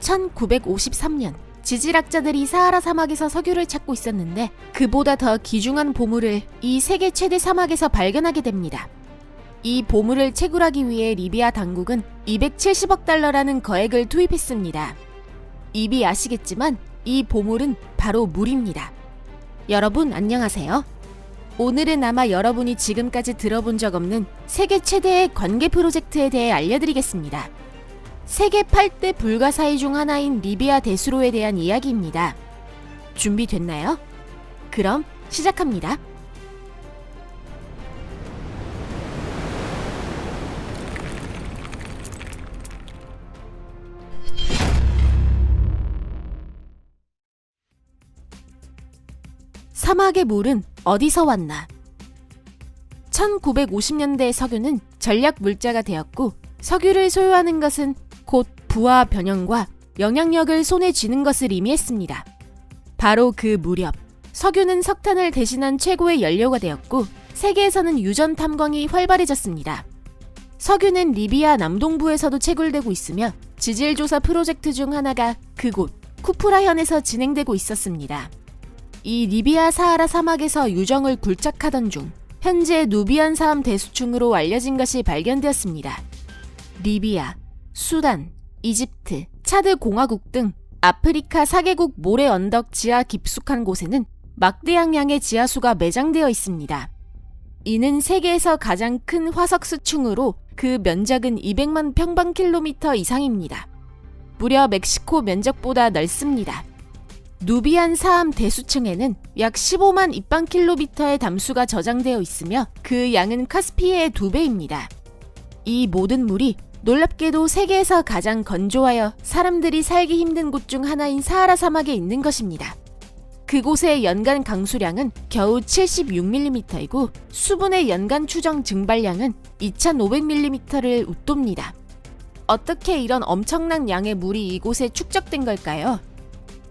1953년 지질학자들이 사하라 사막에서 석유를 찾고 있었는데 그보다 더 귀중한 보물을 이 세계 최대 사막에서 발견하게 됩니다. 이 보물을 채굴하기 위해 리비아 당국은 270억 달러라는 거액을 투입했습니다. 이미 아시겠지만 이 보물은 바로 물입니다. 여러분 안녕하세요. 오늘은 아마 여러분이 지금까지 들어본 적 없는 세계 최대의 관계 프로젝트에 대해 알려드리겠습니다. 세계 8대 불가사의 중 하나인 리비아 대수로에 대한 이야기입니다. 준비됐나요? 그럼 시작합니다. 사막의 물은 어디서 왔나? 1950년대 석유는 전략 물자가 되었고 석유를 소유하는 것은 곧 부와 변형과 영향력을 손에 쥐는 것을 의미했습니다. 바로 그 무렵 석유는 석탄을 대신한 최고의 연료가 되었고 세계에서는 유전 탐광이 활발해졌습니다. 석유는 리비아 남동부에서도 채굴되고 있으며 지질조사 프로젝트 중 하나가 그곳 쿠프라현에서 진행되고 있었습니다. 이 리비아 사하라 사막에서 유정을 굴착하던 중 현재 누비안 사암 대수층으로 알려진 것이 발견되었습니다. 리비아, 수단, 이집트, 차드 공화국 등 아프리카 4개국 모래 언덕 지하 깊숙한 곳에는 막대한 양의 지하수가 매장되어 있습니다. 이는 세계에서 가장 큰 화석수층으로 그 면적은 200만 평방킬로미터 이상입니다. 무려 멕시코 면적보다 넓습니다. 누비안 사암 대수층에는 약 15만 입방킬로미터의 담수가 저장되어 있으며 그 양은 카스피해의 2배입니다. 이 모든 물이 놀랍게도 세계에서 가장 건조하여 사람들이 살기 힘든 곳 중 하나인 사하라 사막에 있는 것입니다. 그곳의 연간 강수량은 겨우 76mm이고 수분의 연간 추정 증발량은 2500mm를 웃돕니다. 어떻게 이런 엄청난 양의 물이 이곳에 축적된 걸까요?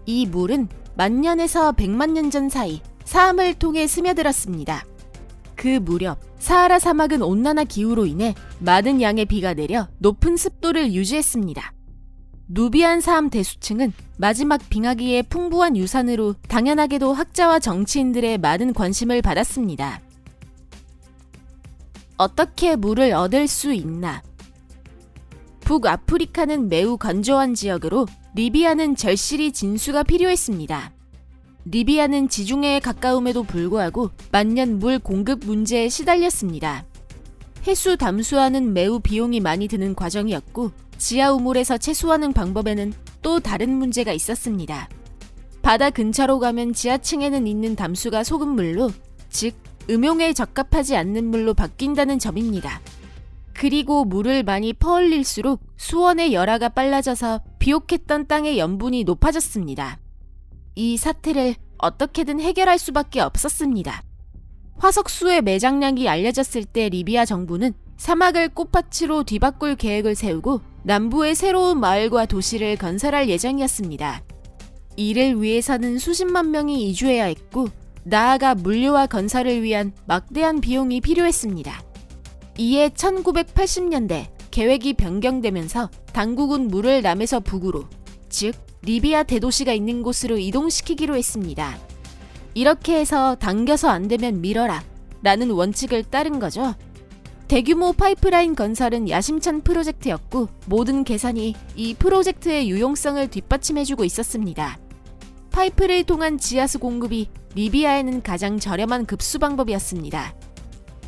이 물은 만년에서 100만 년 전 사이 사암을 통해 스며들었습니다. 그 무렵 사하라 사막은 온난화 기후로 인해 많은 양의 비가 내려 높은 습도를 유지했습니다. 누비안 사암 대수층은 마지막 빙하기의 풍부한 유산으로 당연하게도 학자와 정치인들의 많은 관심을 받았습니다. 어떻게 물을 얻을 수 있나? 북아프리카는 매우 건조한 지역으로 리비아는 절실히 진수가 필요했습니다. 리비아는 지중해에 가까움에도 불구하고 만년 물 공급 문제에 시달렸습니다. 해수 담수화는 매우 비용이 많이 드는 과정이었고 지하 우물에서 채수하는 방법에는 또 다른 문제가 있었습니다. 바다 근처로 가면 지하층에는 있는 담수가 소금물로, 즉 음용에 적합하지 않는 물로 바뀐다는 점입니다. 그리고 물을 많이 퍼올릴수록 수온의 열화가 빨라져서 비옥했던 땅의 염분이 높아졌습니다. 이 사태를 어떻게든 해결할 수밖에 없었습니다. 화석수의 매장량이 알려졌을 때 리비아 정부는 사막을 꽃밭으로 뒤바꿀 계획을 세우고 남부에 새로운 마을과 도시를 건설할 예정이었습니다. 이를 위해서는 수십만 명이 이주해야 했고 나아가 물류와 건설을 위한 막대한 비용이 필요했습니다. 이에 1980년대 계획이 변경되면서 당국은 물을 남에서 북으로, 즉 리비아 대도시가 있는 곳으로 이동시키기로 했습니다. 이렇게 해서 당겨서 안 되면 밀어라 라는 원칙을 따른 거죠. 대규모 파이프라인 건설은 야심찬 프로젝트였고 모든 계산이 이 프로젝트의 유용성을 뒷받침해주고 있었습니다. 파이프를 통한 지하수 공급이 리비아에는 가장 저렴한 급수 방법이었습니다.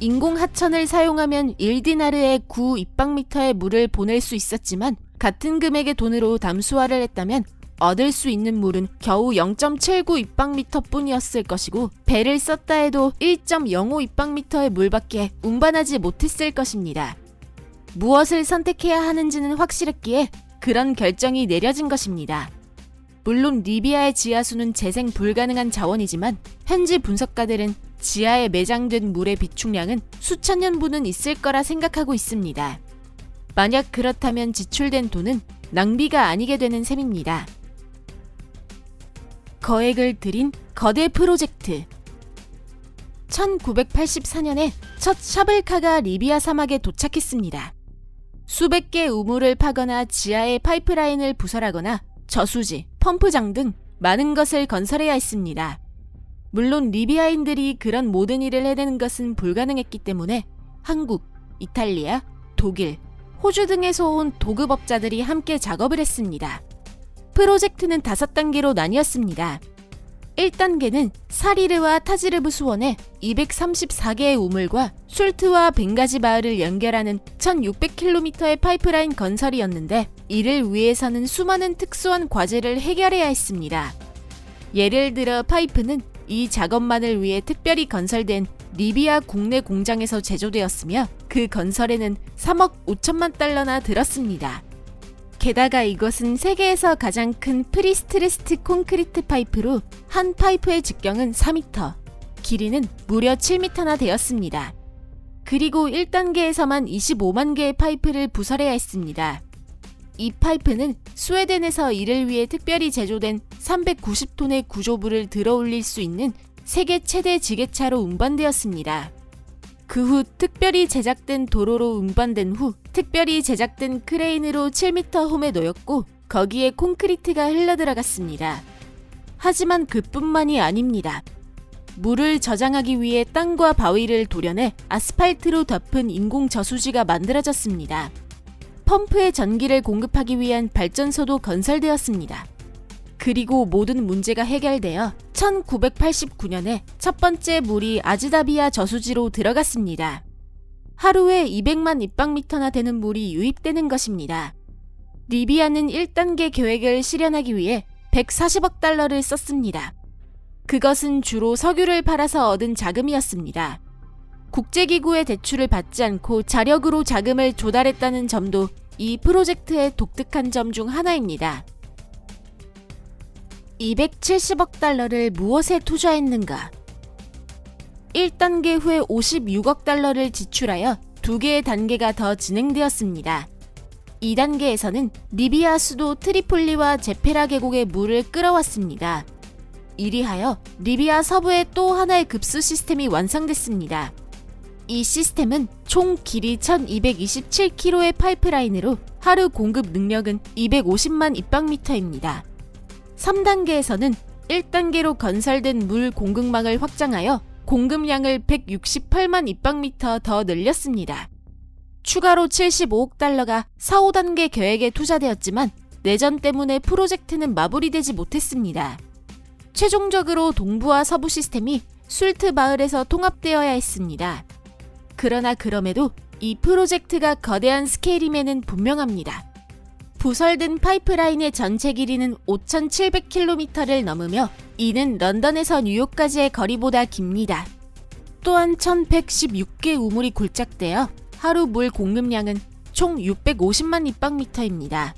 인공 하천을 사용하면 1디나르에 9 입방미터의 물을 보낼 수 있었지만 같은 금액의 돈으로 담수화를 했다면 얻을 수 있는 물은 겨우 0.79 입방미터 뿐이었을 것이고 배를 썼다 해도 1.05 입방미터의 물밖에 운반하지 못했을 것입니다. 무엇을 선택해야 하는지는 확실했기에 그런 결정이 내려진 것입니다. 물론 리비아의 지하수는 재생 불가능한 자원이지만 현지 분석가들은 지하에 매장된 물의 비축량은 수천 년분은 있을 거라 생각하고 있습니다. 만약 그렇다면 지출된 돈은 낭비가 아니게 되는 셈입니다. 거액을 들인 거대 프로젝트. 1984년에 첫 샤벨카가 리비아 사막에 도착했습니다. 수백 개의 우물을 파거나 지하의 파이프라인을 부설하거나 저수지, 펌프장 등 많은 것을 건설해야 했습니다. 물론 리비아인들이 그런 모든 일을 해내는 것은 불가능했기 때문에 한국, 이탈리아, 독일, 호주 등에서 온 도급업자들이 함께 작업을 했습니다. 프로젝트는 5단계로 나뉘었습니다. 1단계는 사리르와 타지르브 수원에 234개의 우물과 슐트와 벵가지 마을을 연결하는 1600km의 파이프라인 건설이었는데, 이를 위해서는 수많은 특수한 과제를 해결해야 했습니다. 예를 들어 파이프는 이 작업만을 위해 특별히 건설된 리비아 국내 공장에서 제조되었으며 그 건설에는 3억 5천만 달러나 들었습니다. 게다가 이것은 세계에서 가장 큰 프리스트레스트 콘크리트 파이프로 한 파이프의直径은 4m, 길이는 무려 7m나 되었습니다. 그리고 1단계에서만 25만 개의 파이프를 부설해야 했습니다. 이 파이프는 스웨덴에서 이를 위해 특별히 제조된 390톤의 구조부를 들어올릴 수 있는 세계 최대 지게차로 운반되었습니다. 그 후 특별히 제작된 도로로 운반된 후 특별히 제작된 크레인으로 7m 홈에 놓였고 거기에 콘크리트가 흘러들어갔습니다. 하지만 그뿐만이 아닙니다. 물을 저장하기 위해 땅과 바위를 도려내 아스팔트로 덮은 인공 저수지가 만들어졌습니다. 펌프에 전기를 공급하기 위한 발전소도 건설되었습니다. 그리고 모든 문제가 해결되어 1989년에 첫 번째 물이 아즈다비아 저수지로 들어갔습니다. 하루에 200만 입방미터나 되는 물이 유입되는 것입니다. 리비아는 1단계 계획을 실현하기 위해 140억 달러를 썼습니다. 그것은 주로 석유를 팔아서 얻은 자금이었습니다. 국제기구의 대출을 받지 않고 자력으로 자금을 조달했다는 점도 이 프로젝트의 독특한 점 중 하나입니다. 270억 달러를 무엇에 투자했는가? 1단계 후에 56억 달러를 지출하여 2개의 단계가 더 진행되었습니다. 2단계에서는 리비아 수도 트리폴리와 제페라 계곡의 물을 끌어왔습니다. 이리하여 리비아 서부에 또 하나의 급수 시스템이 완성됐습니다. 이 시스템은 총 길이 1227km의 파이프라인으로 하루 공급 능력은 250만 입방미터입니다. 3단계에서는 1단계로 건설된 물 공급망을 확장하여 공급량을 168만 입방미터 더 늘렸습니다. 추가로 75억 달러가 4, 5단계 계획에 투자되었지만 내전 때문에 프로젝트는 마무리되지 못했습니다. 최종적으로 동부와 서부 시스템이 슐트 마을에서 통합되어야 했습니다. 그러나 그럼에도 이 프로젝트가 거대한 스케일임에는 분명합니다. 부설된 파이프라인의 전체 길이는 5,700km를 넘으며 이는 런던에서 뉴욕까지의 거리보다 깁니다. 또한 1,116개 우물이 골짝되어 하루 물 공급량은 총 650만 입방미터입니다.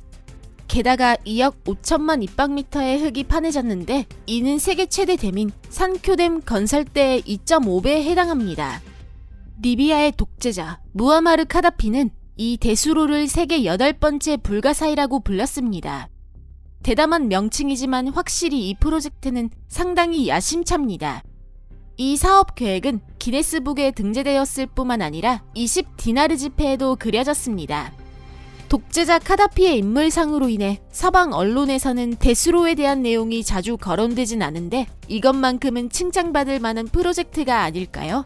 게다가 2억 5천만 입방미터의 흙이 파내졌는데 이는 세계 최대 댐인 산큐댐 건설 때의 2.5배에 해당합니다. 리비아의 독재자 무아마르 카다피는 이 대수로를 세계 8번째 불가사의라고 불렀습니다. 대담한 명칭이지만 확실히 이 프로젝트는 상당히 야심찹니다. 이 사업 계획은 기네스북에 등재되었을 뿐만 아니라 20디나르 지폐에도 그려졌습니다. 독재자 카다피의 인물상으로 인해 서방 언론에서는 대수로에 대한 내용이 자주 거론되진 않은데 이것만큼은 칭찬받을 만한 프로젝트가 아닐까요?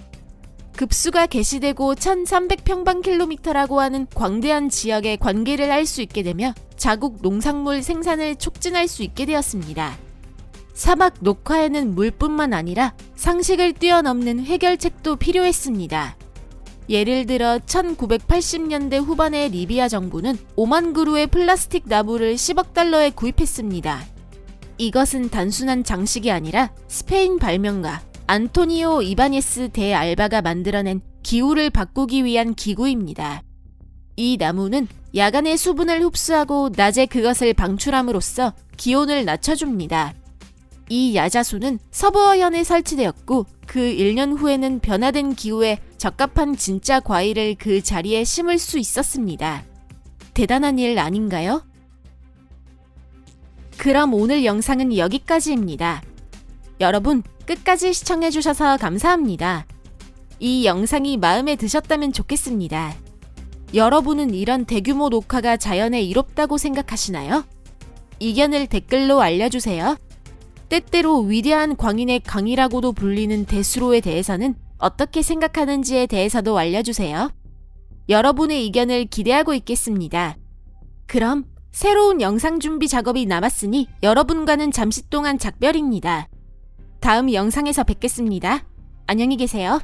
급수가 개시되고 1300평방킬로미터라고 하는 광대한 지역에 관계를 할 수 있게 되며 자국 농산물 생산을 촉진할 수 있게 되었습니다. 사막 녹화에는 물뿐만 아니라 상식을 뛰어넘는 해결책도 필요했습니다. 예를 들어 1980년대 후반의 리비아 정부는 5만 그루의 플라스틱 나무를 10억 달러에 구입했습니다. 이것은 단순한 장식이 아니라 스페인 발명가 안토니오 이바네스 데 알바가 만들어낸 기후를 바꾸기 위한 기구입니다. 이 나무는 야간에 수분을 흡수하고 낮에 그것을 방출함으로써 기온을 낮춰줍니다. 이 야자수는 서부어현에 설치되었고 그 1년 후에는 변화된 기후에 적합한 진짜 과일을 그 자리에 심을 수 있었습니다. 대단한 일 아닌가요? 그럼 오늘 영상은 여기까지입니다. 여러분 끝까지 시청해주셔서 감사합니다. 이 영상이 마음에 드셨다면 좋겠습니다. 여러분은 이런 대규모 녹화가 자연에 이롭다고 생각하시나요? 의견을 댓글로 알려주세요. 때때로 위대한 광인의 강이라고도 불리는 대수로에 대해서는 어떻게 생각하는지에 대해서도 알려주세요. 여러분의 의견을 기대하고 있겠습니다. 그럼 새로운 영상 준비 작업이 남았으니 여러분과는 잠시 동안 작별입니다. 다음 영상에서 뵙겠습니다. 안녕히 계세요.